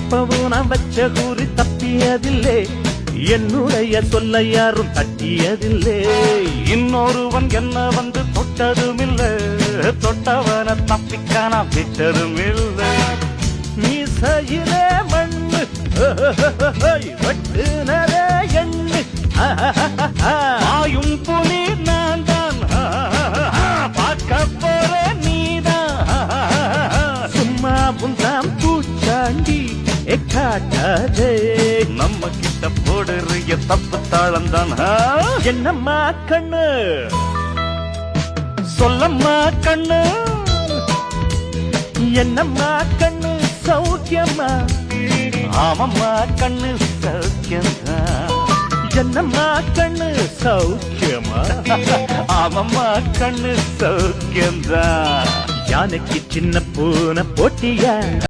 எப்பவும் நான் வச்ச கூறி தப்பியதில்லை, என்னுடைய சொல்ல யாரும் தட்டியதில்லை. இன்னொருவன் என்ன வந்து தொட்டதுமில்லை, தொட்டவன தப்பிக்கான விட்டதும் இல்லை. மீசையிலே மண்ணு வெட்டுனரே எண்ணு, ஆயும் புலி நான் தான், பார்க்க போற நீதான். சும்மா புந்தாம் பூச்சாண்டி காட்டாதே, நம்ம கிட்ட போடுறிய தப்பு தாளம் தான். என்னம்மா கண்ணு சொல்லம்மா கண்ணு, என்னம்மா கண்ணு சௌக்கியம்மா? ஆமம்மா கண்ணு சௌக்கியம்மா. என்னம்மா கண்ணு சௌக்கியமா? ஆமம்மா கண்ணு சௌக்கியம்தான். யானைக்கு சின்ன பூனை போட்டியா?